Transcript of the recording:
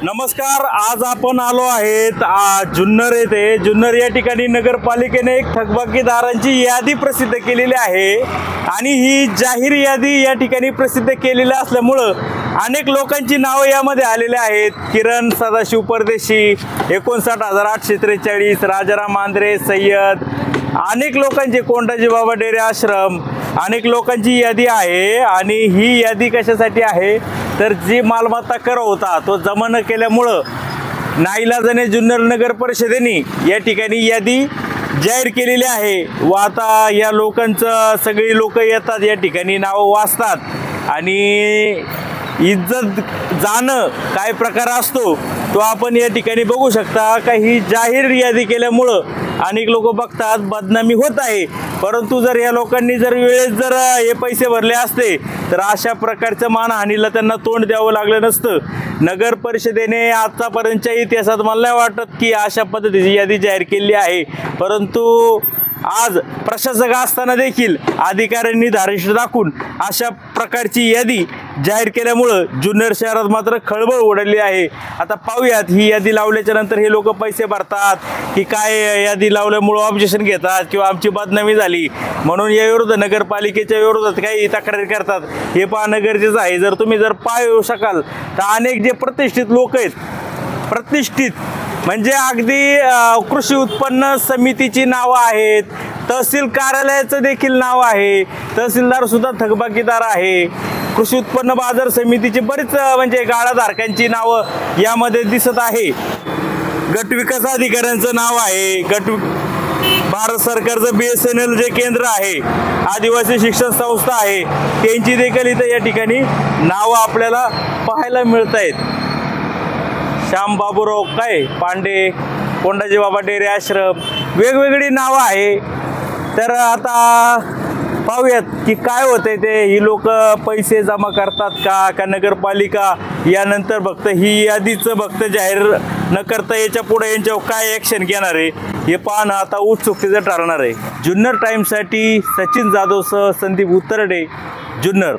नमस्कार, आज आपण आलो आहेत जुन्नर येथे। जुन्नर या ठिकाणी नगरपालिकेने एक थकबाकीदारांची यादी प्रसिद्ध केलेली आहे आणि ही जाहीर यादी या ठिकाणी प्रसिद्ध केलेली असल्यामुळे अनेक लोकांची नावे यामध्ये आलेली आहेत। किरण सदाशिव परदेशी 59,843, राजाराम आंद्रे, सय्यद, अनेक लोकांचे, कोंडाजी बाबा डेरे आश्रम, अनेक लोकांची यादी आहे। आणि ही यादी कशासाठी आहे तर जी मालमत्ता कर होता तो जमा न केल्यामुळं नाईलाजाने जुन्नर नगर परिषदेने या ठिकाणी यादी जाहीर केलेली आहे व आता या लोकांचं सगळी लोक येतात, या ठिकाणी नाव वाचतात आणि इज्जत जाणं काय प्रकार असतो तो आपण या ठिकाणी बघू शकता। का ही जाहीर यादी केल्यामुळं अनेक लोक बघतात बदनामी होत आहे, परंतु जर या लोकांनी जर वेळेस जर हे पैसे भरले असते तर अशा प्रकारच्या मानहानीला त्यांना तोंड द्यावं लागलं नसतं। नगर परिषदेने आतापर्यंतच्या इतिहासात मला नाही वाटत की अशा पद्धतीची यादी जाहीर केली आहे, परंतु आज प्रशासक असताना देखील अधिकाऱ्यांनी धारिष्ट दाखवून अशा प्रकारची यादी जाहीर केल्यामुळे जुन्नर शहरात मात्र खळबळ उडाली आहे। आता पाहूयात ही यादी लावल्याच्या नंतर हे लोक पैसे भरतात की काय, यादी लावल्यामुळे ऑब्जेक्शन घेतात किंवा आमची बदनामी झाली म्हणून या विरोधात नगरपालिकेच्या विरोधात काही तक्रारी करतात, हे पाहणं गरजेचं आहे। जर तुम्ही जर पाहू शकाल तर अनेक जे प्रतिष्ठित लोक आहेत, प्रतिष्ठित म्हणजे अगदी कृषी उत्पन्न समितीची नावं आहेत, तहसील कार्यालयाचं देखील नाव आहे, तहसीलदार सुद्धा थकबाकीदार आहे, कृषी उत्पन्न बाजार समितीची बरीच म्हणजे गाळाधारकांची नावं यामध्ये दिसत आहे। गट विकास अधिकाऱ्यांचं नाव आहे, भारत सरकारचं BSNL जे केंद्र आहे, आदिवासी शिक्षण संस्था आहे, त्यांची देखील इथं या ठिकाणी नावं आपल्याला पाहायला मिळत आहेत। श्याम बाबूराव काय पांडे, कोंडाजी बाबा डेरे आश्रम, वेगवेगळी नावं आहे। तर आता पाहूयात की काय होतंय ते, ही लोक पैसे जमा करतात का नगरपालिका यानंतर फक्त ही यादीचं फक्त जाहीर न करता याच्या पुढे यांच्यावर काय ॲक्शन घेणार आहे हे पाहणं आता उत्सुकतेचं ठरणार आहे। जुन्नर टाइम्ससाठी सचिन जाधवसह संदीप उत्तरडे, जुन्नर।